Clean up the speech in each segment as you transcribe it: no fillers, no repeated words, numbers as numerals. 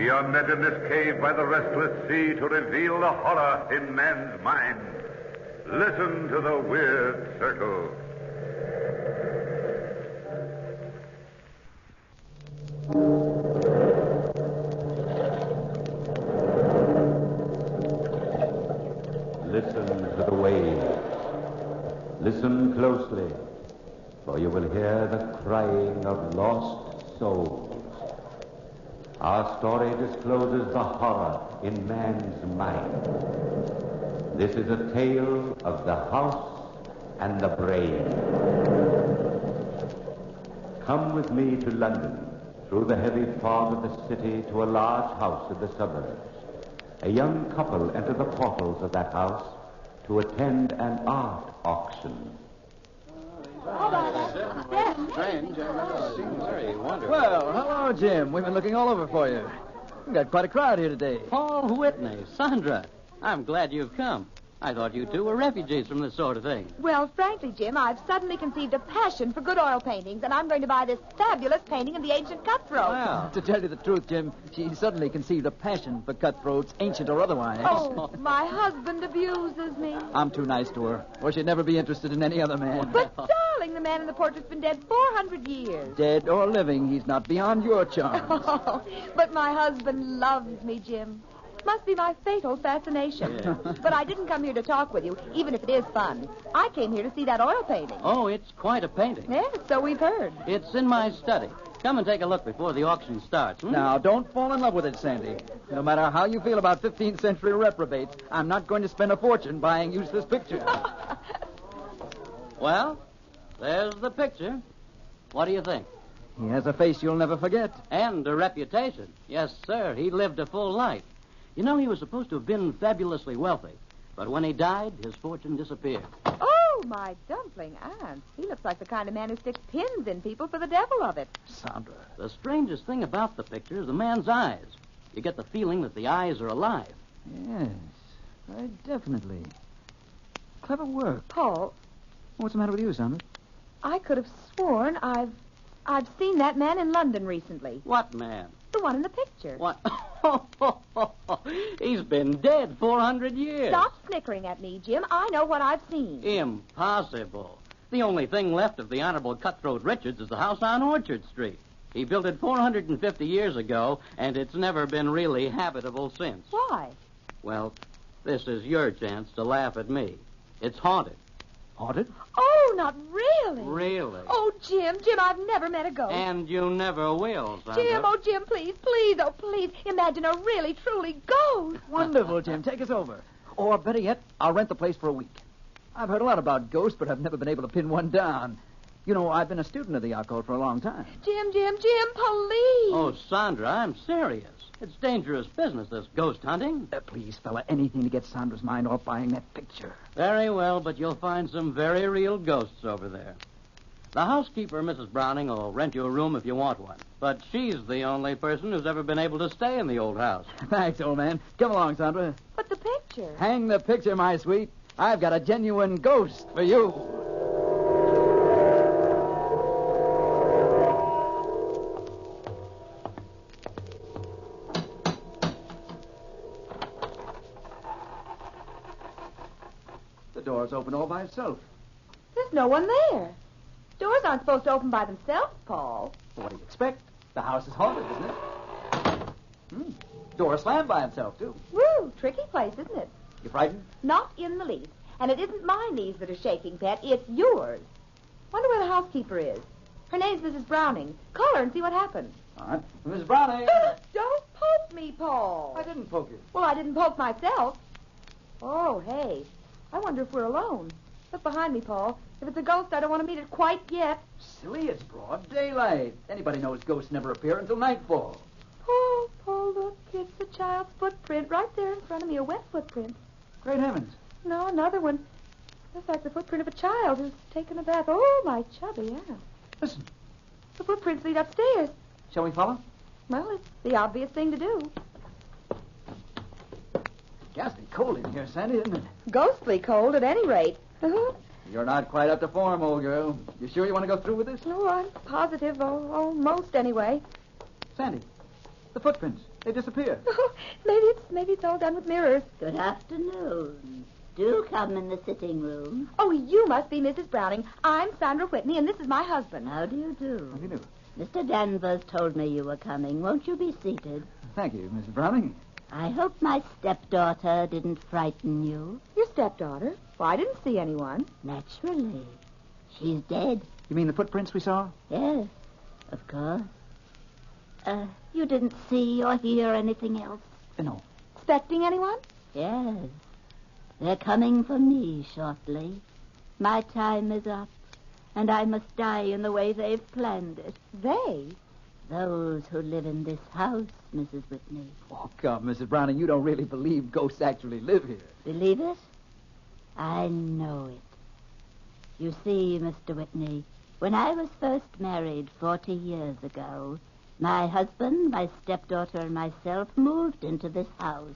We are met in this cave by the restless sea to reveal the horror in man's mind. Listen to the weird circle. Listen to the waves. Listen closely, for you will hear the crying of lost souls. Our story discloses the horror in man's mind. This is a tale of the house and the brain. Come with me to London, through the heavy fog of the city to a large house in the suburbs. A young couple enter the portals of that house to attend an art auction. Strange. Seems very wonderful. Well, hello, Jim. We've been looking all over for you. We've got quite a crowd here today. Paul Whitney, Sandra, I'm glad you've come. I thought you two were refugees from this sort of thing. Well, frankly, Jim, I've suddenly conceived a passion for good oil paintings, and I'm going to buy this fabulous painting of the ancient cutthroat. Well, To tell you the truth, Jim, she suddenly conceived a passion for cutthroats, ancient or otherwise. Oh, my husband abuses me. I'm too nice to her, or she'd never be interested in any other man. But, darling, the man in the portrait's been dead 400 years. Dead or living, he's not beyond your charms. Oh, but my husband loves me, Jim. Must be my fatal fascination. Yeah. But I didn't come here to talk with you, even if it is fun. I came here to see that oil painting. oh, it's quite a painting. Yes, so we've heard. It's in my study. Come and take a look before the auction starts. Now, don't fall in love with it, Sandy. No matter how you feel about 15th century reprobates, I'm not going to spend a fortune buying useless pictures. Well, there's the picture. What do you think? He has a face you'll never forget. And a reputation. Yes, sir. He lived a full life. You know, he was supposed to have been fabulously wealthy. But when he died, his fortune disappeared. Oh, my dumpling aunt. He looks like the kind of man who sticks pins in people for the devil of it. Sandra. The strangest thing about the picture is the man's eyes. You get the feeling that the eyes are alive. Yes, very definitely. Clever work. Paul, What's the matter with you, Sandra? I could have sworn I've seen that man in London recently. What man? The one in the picture. What? He's been dead 400 years. Stop snickering at me, Jim. I know what I've seen. Impossible. The only thing left of the Honorable Cutthroat Richards is the house on Orchard Street. He built it 450 years ago, and it's never been really habitable since. Why? Well, this is your chance to laugh at me. It's haunted. Haunted? Oh, not really. Really? Oh, Jim, I've never met a ghost. And you never will, Sandra. Jim, oh, Jim, please, oh, please. Imagine a really, truly ghost. Wonderful, Jim. Take us over. Or better yet, I'll rent the place for a week. I've heard a lot about ghosts, but I've never been able to pin one down. You know, I've been a student of the occult for a long time. Jim, please. Oh, Sandra, I'm serious. It's dangerous business, this ghost hunting. Please, fella, anything to get Sandra's mind off buying that picture. Very well, but you'll find some very real ghosts over there. The housekeeper, Mrs. Browning, will rent you a room if you want one. But she's the only person who's ever been able to stay in the old house. Thanks, old man. Come along, Sandra. But the picture. Hang the picture, my sweet. I've got a genuine ghost for you. The door's open all by itself. There's no one there. Doors aren't supposed to open by themselves, Paul. What do you expect? The house is haunted, isn't it? Door slammed by itself, too. Woo, tricky place, isn't it? You frightened? Not in the least. And it isn't my knees that are shaking, Pet. It's yours. Wonder where the housekeeper is. Her name's Mrs. Browning. Call her and see what happens. All right. Miss Browning. Don't poke me, Paul. I didn't poke you. Well, I didn't poke myself. Oh, hey. I wonder if we're alone. Look behind me, Paul. If it's a ghost, I don't want to meet it quite yet. Silly, it's broad daylight. Anybody knows ghosts never appear until nightfall. Paul, look. It's a child's footprint right there in front of me, a wet footprint. Great heavens. No, another one. Looks like the footprint of a child who's taken a bath. Oh, my chubby ass. Listen. The footprints lead upstairs. Shall we follow? Well, it's the obvious thing to do. Ghastly cold in here, Sandy, isn't it? Ghostly cold at any rate. You're not quite up to form, old girl. You sure you want to go through with this? No, I'm positive. Almost anyway. Sandy, The footprints. They disappeared. Oh, maybe it's all done with mirrors. Good afternoon. Do come in the sitting room. Oh, you must be Mrs. Browning. I'm Sandra Whitney, and this is my husband. How do you do? How do you do? Mr. Danvers told me you were coming. Won't you be seated? Thank you, Mrs. Browning. I hope my stepdaughter didn't frighten you. Your stepdaughter? Well, I didn't see anyone. Naturally. She's dead. You mean the footprints we saw? Yes, of course. You didn't see or hear anything else? No. Expecting anyone? Yes. They're coming for me shortly. My time is up, and I must die in the way they've planned it. They? Those who live in this house, Mrs. Whitney. Oh, come, Mrs. Browning, you don't really believe ghosts actually live here. Believe it? I know it. You see, Mr. Whitney, when I was first married 40 years ago, my husband, my stepdaughter, and myself moved into this house.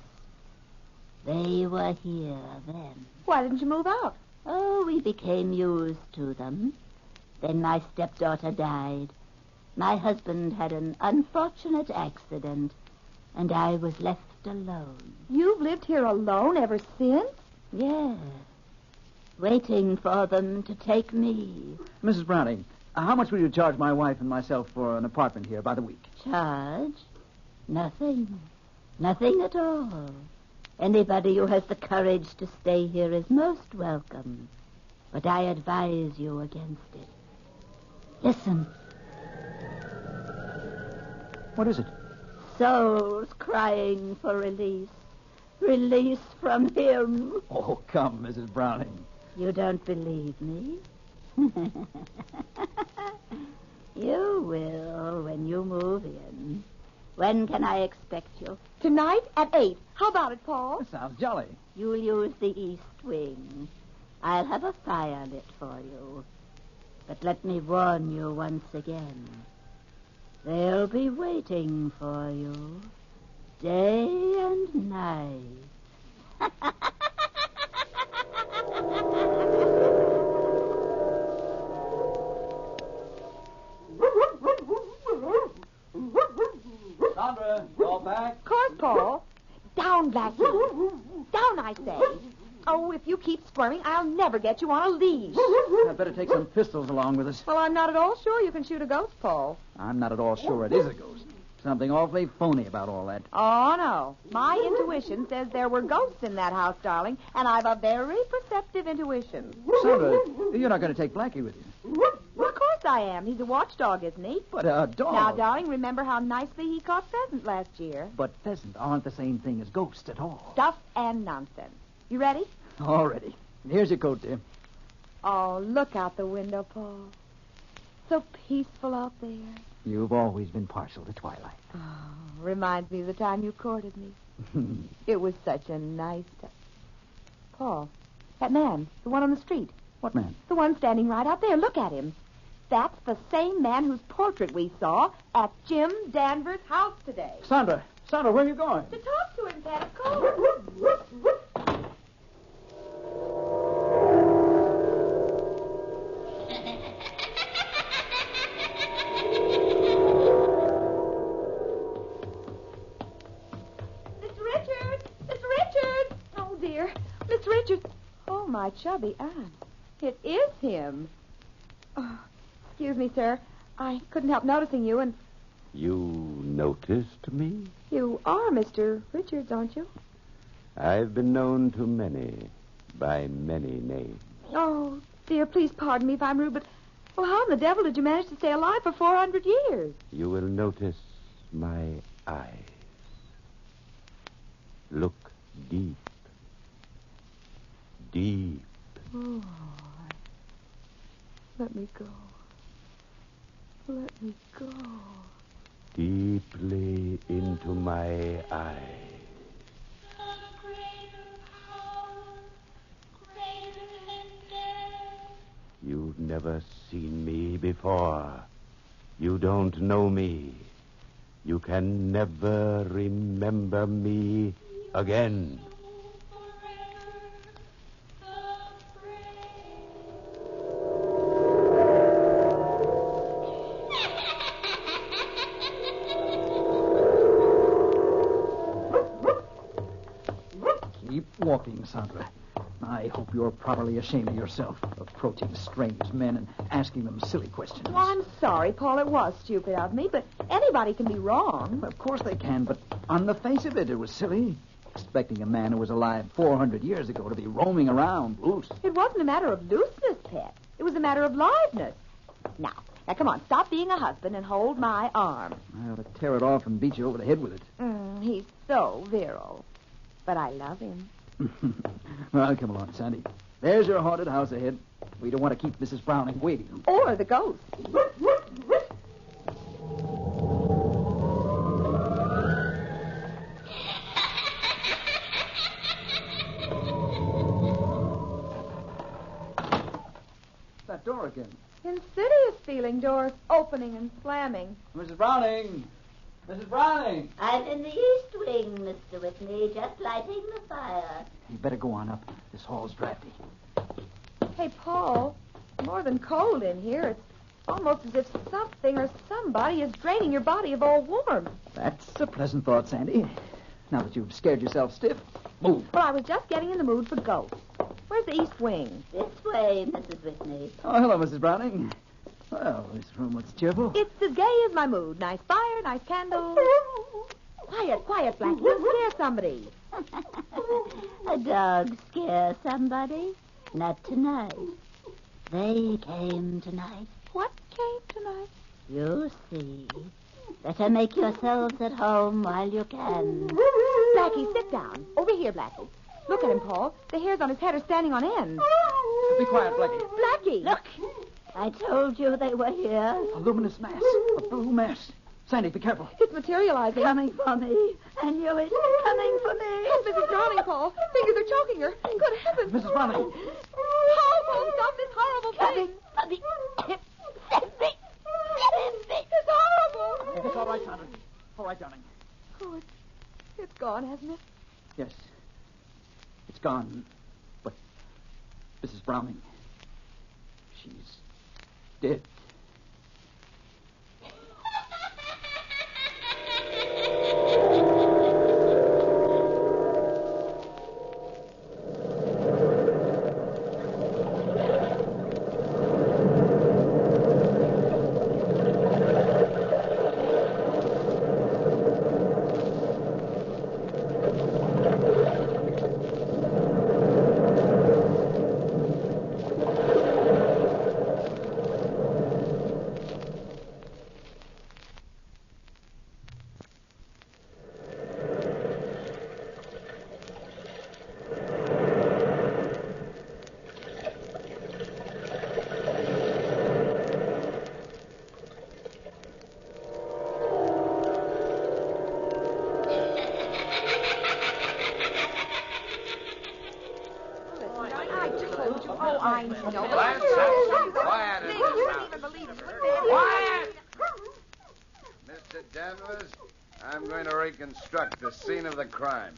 They were here then. Why didn't you move out? Oh, we became used to them. Then my stepdaughter died. My husband had an unfortunate accident, and I was left alone. You've lived here alone ever since? Yes. Waiting for them to take me. Mrs. Browning, how much will you charge my wife and myself for an apartment here by the week? Charge? Nothing. Nothing at all. Anybody who has the courage to stay here is most welcome. But I advise you against it. Listen. What is it? Souls crying for release. Release from him. Oh, come, Mrs. Browning. You don't believe me? You will when you move in. When can I expect you? Tonight at 8. How about it, Paul? That sounds jolly. You'll use the east wing. I'll have a fire lit for you. But let me warn you once again. They'll be waiting for you day and night. Sandra, call back. Of course, Paul. Down, Blackie. Down, I say. Oh, if you keep squirming, I'll never get you on a leash. I'd better take some pistols along with us. Well, I'm not at all sure you can shoot a ghost, Paul. I'm not at all sure it is a ghost. Something awfully phony about all that. Oh, no. My intuition says there were ghosts in that house, darling, and I've a very perceptive intuition. Sandra, you're not going to take Blackie with you. Well, of course I am. He's a watchdog, isn't he? But a dog. Now, darling, remember how nicely he caught pheasant last year? But pheasant aren't the same thing as ghosts at all. Stuff and nonsense. You ready? All ready. Here's your coat, dear. Oh, look out the window, Paul. So peaceful out there. You've always been partial to twilight. Oh, reminds me of the time you courted me. It was such a nice time. Paul, that man, the one on the street. What man? The one standing right out there. Look at him. That's the same man whose portrait we saw at Jim Danvers' house today. Sandra, where are you going? To talk to him, Pat, of course. My chubby aunt. It is him. Oh, excuse me, sir. I couldn't help noticing you, and... You noticed me? You are Mr. Richards, aren't you? I've been known to many, by many names. Oh, dear, please pardon me if I'm rude, but... Well, how in the devil did you manage to stay alive for 400 years? You will notice my eyes. Look deep. Deep. Oh, let me go. Let me go. Deeply into my eyes. You've never seen me before. You don't know me. You can never remember me again. walking, Sandra. I hope you're properly ashamed of yourself, approaching strange men and asking them silly questions. Well, I'm sorry, Paul. It was stupid of me, but anybody can be wrong. Of course they can, but on the face of it, it was silly. Expecting a man who was alive 400 years ago to be roaming around loose. It wasn't a matter of looseness, Pet. It was a matter of liveness. Now, come on, stop being a husband and hold my arm. I ought to tear it off and beat you over the head with it. He's so virile. But I love him. Well, come along, Sandy. There's your haunted house ahead. We don't want to keep Mrs. Browning waiting. Or the ghost. That door again. Insidious feeling, doors opening and slamming. Mrs. Browning! Mrs. Browning! I'm in the east wing, Mr. Whitney, just lighting the fire. You better go on up. This hall's drafty. Hey, Paul, more than cold in here. It's almost as if something or somebody is draining your body of all warmth. That's a pleasant thought, Sandy. Now that you've scared yourself stiff, move. Well, I was just getting in the mood for ghosts. Where's the east wing? This way, Mrs. Whitney. Oh, hello, Mrs. Browning. Well, this room looks cheerful. It's as gay as my mood. Nice fire, nice candles. Quiet, Blackie. You'll scare somebody. A dog scare somebody? Not tonight. They came tonight. What came tonight? You'll see. Better make yourselves at home while you can. Blackie, sit down. Over here, Blackie. Look at him, Paul. The hairs on his head are standing on end. Be quiet, Blackie. Blackie! Look, I told you they were here. A luminous mass. A blue mass. Sandy, be careful. It's materializing. Coming for me. I knew it. Coming for me. Oh, Mrs. Browning, Paul. Fingers are choking her. Good heavens. Mrs. Browning. Paul, stop this horrible Coming thing. for me. Send me. Send me. It's horrible. It's all right, Sandra. All right, darling. Oh, it's gone, hasn't it? Yes. It's gone. But Mrs. Browning, she's dead. I know. Let's have some quiet in You this wouldn't house. even believe it. Quiet! Mr. Danvers, I'm going to reconstruct the scene of the crime.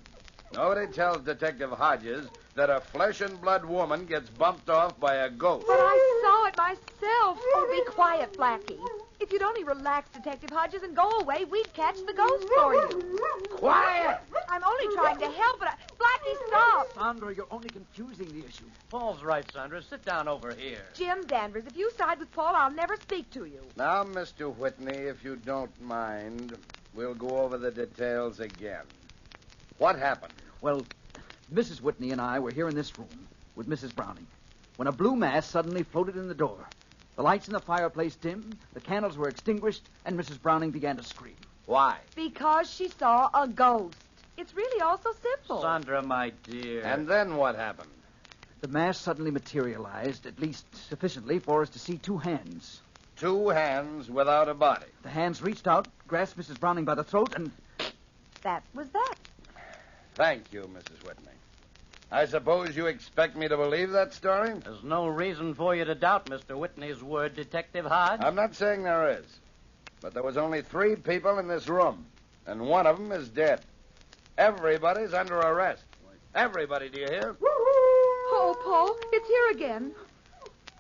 Nobody tells Detective Hodges that a flesh-and-blood woman gets bumped off by a ghost. But I saw it myself. Oh, be quiet, Blackie. If you'd only relax, Detective Hodges, and go away, we'd catch the ghost for you. Quiet! I'm only trying to help, but Blackie, stop. Sandra, you're only confusing the issue. Paul's right, Sandra. Sit down over here. Jim Danvers, if you side with Paul, I'll never speak to you. Now, Mr. Whitney, if you don't mind, we'll go over the details again. What happened? Well, Mrs. Whitney and I were here in this room with Mrs. Browning when a blue mass suddenly floated in the door. The lights in the fireplace dimmed, the candles were extinguished, and Mrs. Browning began to scream. Why? Because she saw a ghost. It's really all so simple. Sandra, my dear. And then what happened? The mass suddenly materialized, at least sufficiently for us to see two hands. Two hands without a body. The hands reached out, grasped Mrs. Browning by the throat, and... That was that. Thank you, Mrs. Whitney. I suppose you expect me to believe that story? There's no reason for you to doubt Mr. Whitney's word, Detective Hodge. I'm not saying there is. But there was only 3 people in this room, and one of them is dead. Everybody's under arrest. Everybody, do you hear? Oh, Paul, it's here again.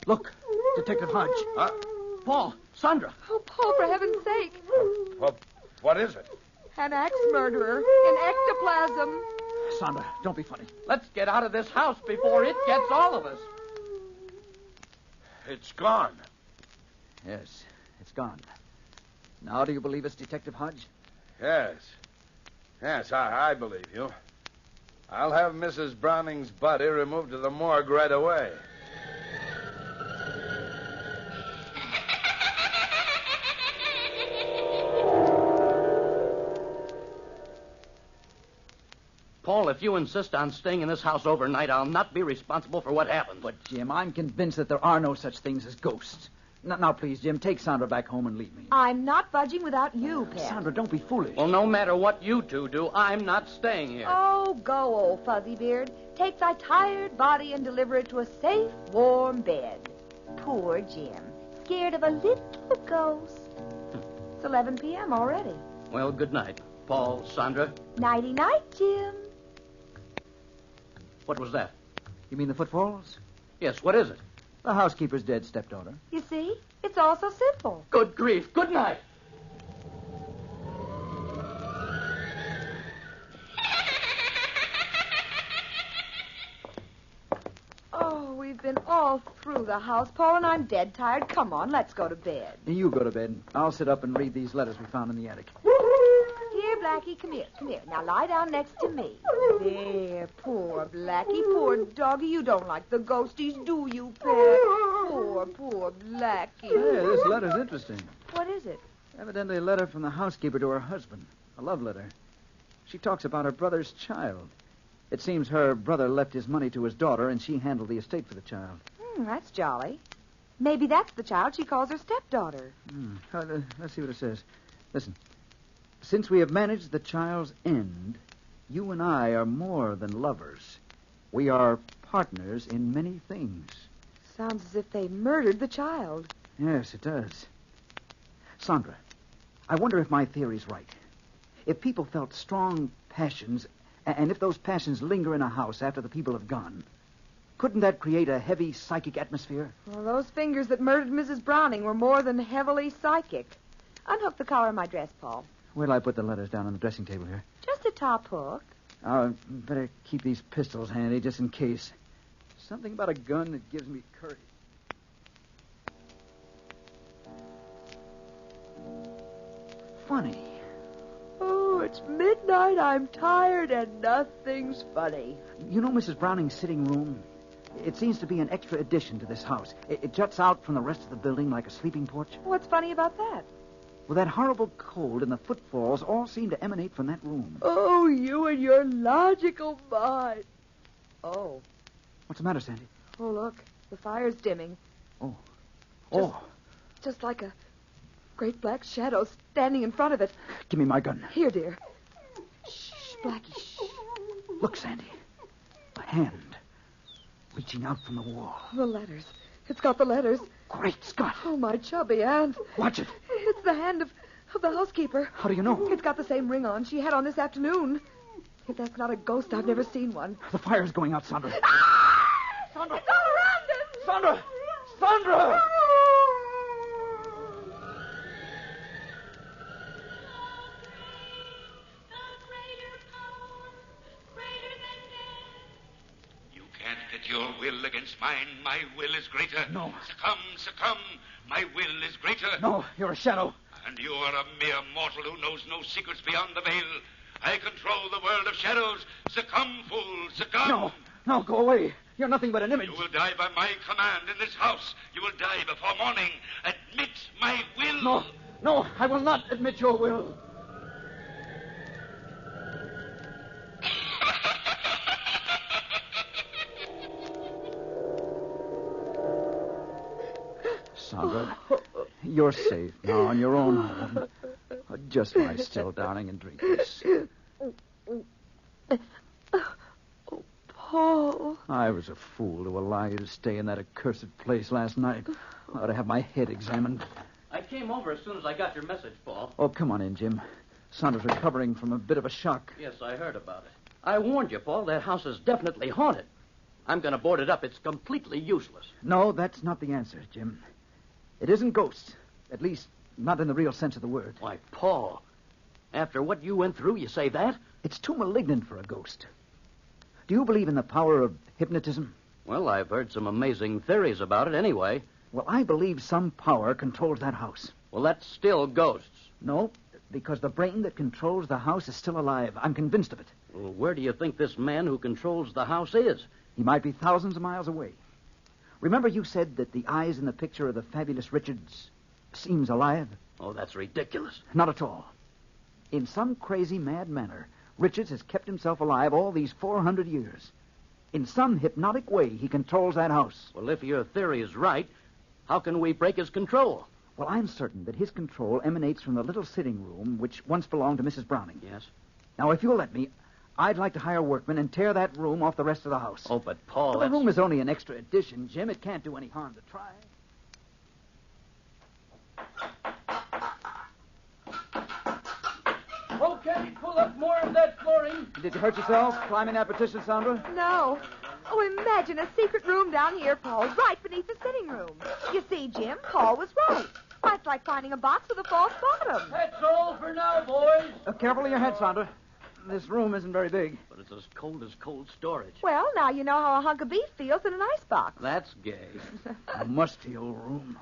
Look, Detective Hodge. Paul, Sandra. Oh, Paul, for heaven's sake. What is it? An axe murderer in ectoplasm. Sandra, don't be funny. Let's get out of this house before it gets all of us. It's gone. Yes, it's gone. Now do you believe us, Detective Hodge? Yes. Yes, I believe you. I'll have Mrs. Browning's body removed to the morgue right away. Paul, if you insist on staying in this house overnight, I'll not be responsible for what happens. But, Jim, I'm convinced that there are no such things as ghosts. Now, please, Jim, take Sandra back home and leave me. I'm not budging without you, Pet. Sandra, don't be foolish. Well, no matter what you two do, I'm not staying here. Oh, go, old fuzzy beard. Take thy tired body and deliver it to a safe, warm bed. Poor Jim, scared of a little ghost. It's 11 p.m. already. Well, good night, Paul, Sandra. Nighty-night, Jim. What was that? You mean the footfalls? Yes, what is it? The housekeeper's dead stepdaughter. You see? It's all so simple. Good grief. Good night. Oh, we've been all through the house, Paul, and I'm dead tired. Come on, let's go to bed. You go to bed. I'll sit up and read these letters we found in the attic. Here, Blackie, come here, come here. Now lie down next to me. There, poor Blackie, poor doggy. You don't like the ghosties, do you, Pet? Poor Blackie. Hey, this letter's interesting. What is it? Evidently a letter from the housekeeper to her husband. A love letter. She talks about her brother's child. It seems her brother left his money to his daughter, and she handled the estate for the child. That's jolly. Maybe that's the child she calls her stepdaughter. Let's see what it says. Listen. Since we have managed the child's end, you and I are more than lovers. We are partners in many things. Sounds as if they murdered the child. Yes, it does. Sandra, I wonder if my theory's right. If people felt strong passions, and if those passions linger in a house after the people have gone, couldn't that create a heavy psychic atmosphere? Well, those fingers that murdered Mrs. Browning were more than heavily psychic. Unhook the collar of my dress, Paul. Where till I put the letters down on the dressing table here? Just a top hook. Better keep these pistols handy just in case. Something about a gun that gives me courage. Funny. Oh, it's midnight. I'm tired and nothing's funny. You know Mrs. Browning's sitting room? It seems to be an extra addition to this house. It juts out from the rest of the building like a sleeping porch. What's funny about that? Well, that horrible cold and the footfalls all seem to emanate from that room. Oh, you and your logical mind. Oh. What's the matter, Sandy? Oh, look. The fire's dimming. Oh. Just like a great black shadow standing in front of it. Give me my gun. Here, dear. Shh, Blackie, shh. Look, Sandy. A hand reaching out from the wall. The letters. It's got the letters. Great Scott. Oh, my chubby aunt. Watch it. It's the hand of the housekeeper. How do you know? It's got the same ring on she had on this afternoon. If that's not a ghost, I've never seen one. The fire's going out, Sandra. Sandra! It's all around us! Sandra! Sandra! You can't pit your will against mine. My will is greater. No. Succumb. My will is greater. No, you're a shadow. And you are a mere mortal who knows no secrets beyond the veil. I control the world of shadows. Succumb, fool, succumb. No, go away. You're nothing but an image. You will die by my command in this house. You will die before morning. Admit my will. No, I will not admit your will. Sandra, you're safe now on your own home. Just lie still, darling, and drink this. Paul. I was a fool to allow you to stay in that accursed place last night. I ought to have my head examined. I came over as soon as I got your message, Paul. Oh, come on in, Jim. Sandra's recovering from a bit of a shock. Yes, I heard about it. I warned you, Paul. That house is definitely haunted. I'm going to board it up. It's completely useless. No, that's not the answer, Jim. It isn't ghosts. At least, not in the real sense of the word. Why, Paul, after what you went through, you say that? It's too malignant for a ghost. Do you believe in the power of hypnotism? Well, I've heard some amazing theories about it anyway. Well, I believe some power controls that house. Well, that's still ghosts. No, because the brain that controls the house is still alive. I'm convinced of it. Well, where do you think this man who controls the house is? He might be thousands of miles away. Remember you said that the eyes in the picture of the fabulous Richards seems alive? Oh, that's ridiculous. Not at all. In some crazy, mad manner, Richards has kept himself alive all these 400 years. In some hypnotic way, he controls that house. Well, if your theory is right, how can we break his control? Well, I'm certain that his control emanates from the little sitting room which once belonged to Mrs. Browning. Yes? Now, if you'll let me, I'd like to hire workmen and tear that room off the rest of the house. Oh, but Paul, Well, the room is only an extra addition, Jim. It can't do any harm to try. Okay, pull up more of that flooring. Did you hurt yourself climbing that petition, Sandra? No. Oh, imagine a secret room down here, Paul, right beneath the sitting room. You see, Jim, Paul was right. Why, it's like finding a box with a false bottom. That's all for now, boys. Careful of your head, Sandra. This room isn't very big. But it's as cold storage. Well, now you know how a hunk of beef feels in an icebox. That's gay. A musty old room.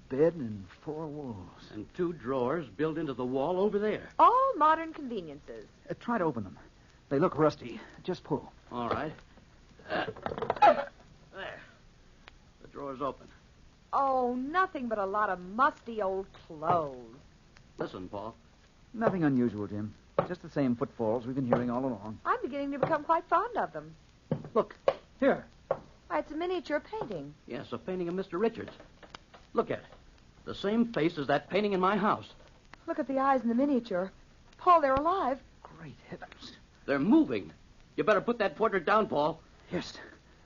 Bed and 4 walls. And 2 drawers built into the wall over there. All modern conveniences. Try to open them. They look rusty. Just pull. All right. There. The drawer's open. Oh, nothing but a lot of musty old clothes. Listen, Paul. Nothing unusual, Jim. Just the same footfalls we've been hearing all along. I'm beginning to become quite fond of them. Look, here. Why, it's a miniature painting. Yes, a painting of Mr. Richards. Look at it. The same face as that painting in my house. Look at the eyes in the miniature. Paul, they're alive. Great heavens. They're moving. You better put that portrait down, Paul. Yes,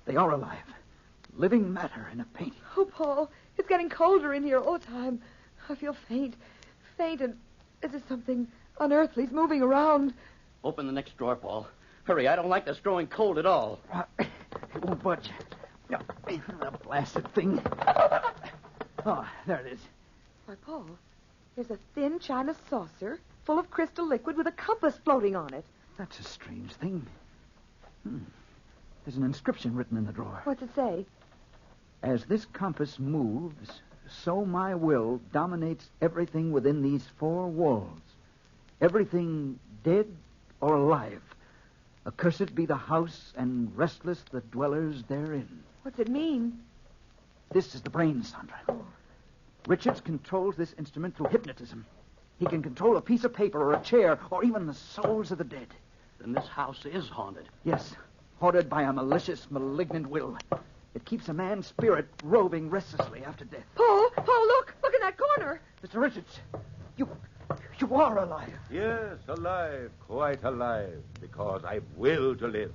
they are alive. Living matter in a painting. Oh, Paul, it's getting colder in here all the time. I feel faint, and as if something unearthly's moving around. Open the next drawer, Paul. Hurry, I don't like this growing cold at all. It won't budge. No, the blasted thing. Oh, there it is. Why, Paul, there's a thin china saucer full of crystal liquid with a compass floating on it. That's a strange thing. There's an inscription written in the drawer. What's it say? As this compass moves, so my will dominates everything within these 4 walls. Everything dead or alive. Accursed be the house, and restless the dwellers therein. What's it mean? This is the brain, Sandra. Oh. Richards controls this instrument through hypnotism. He can control a piece of paper or a chair or even the souls of the dead. Then this house is haunted. Yes, haunted by a malicious, malignant will. It keeps a man's spirit roving restlessly after death. Paul, look in that corner. Mr. Richards, you are alive. Yes, alive, quite alive, because I will to live.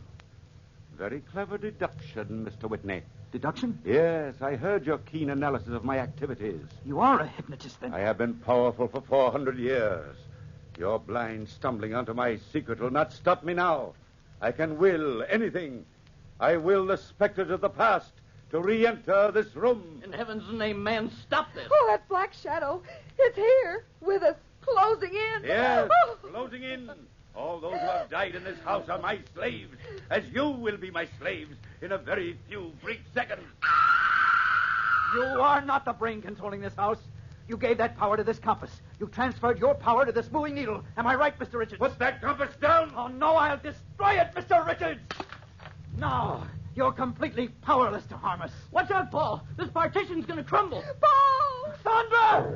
Very clever deduction, Mr. Whitney. Deduction? Yes, I heard your keen analysis of my activities. You are a hypnotist, then. I have been powerful for 400 years. Your blind stumbling onto my secret will not stop me now. I can will anything. I will the specters of the past to re-enter this room. In heaven's name, man, stop this. Oh, that black shadow. It's here with us, closing in. Yes, Oh. closing in. All those who have died in this house are my slaves, as you will be my slaves in a very few brief seconds. You are not the brain controlling this house. You gave that power to this compass. You transferred your power to this moving needle. Am I right, Mr. Richards? Put that compass down. Oh, no, I'll destroy it, Mr. Richards. No, you're completely powerless to harm us. Watch out, Paul. This partition's going to crumble. Paul! Sandra!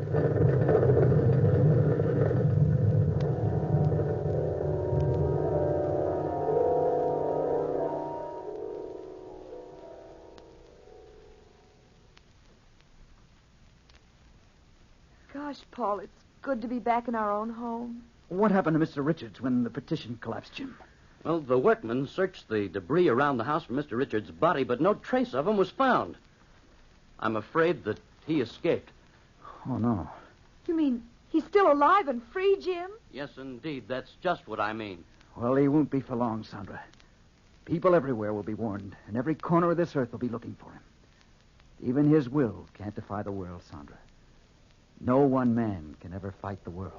Gosh, Paul, it's good to be back in our own home. What happened to Mr. Richards when the petition collapsed, Jim? Well, the workmen searched the debris around the house for Mr. Richards' body, but no trace of him was found. I'm afraid that he escaped. Oh, no. You mean he's still alive and free, Jim? Yes, indeed. That's just what I mean. Well, he won't be for long, Sandra. People everywhere will be warned, and every corner of this earth will be looking for him. Even his will can't defy the world, Sandra. No one man can ever fight the world.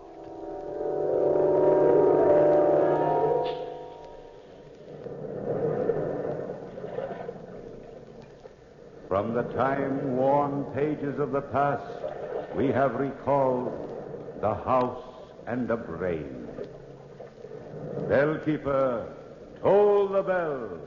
From the time-worn pages of the past, we have recalled the house and the brain. Bellkeeper, toll the bell.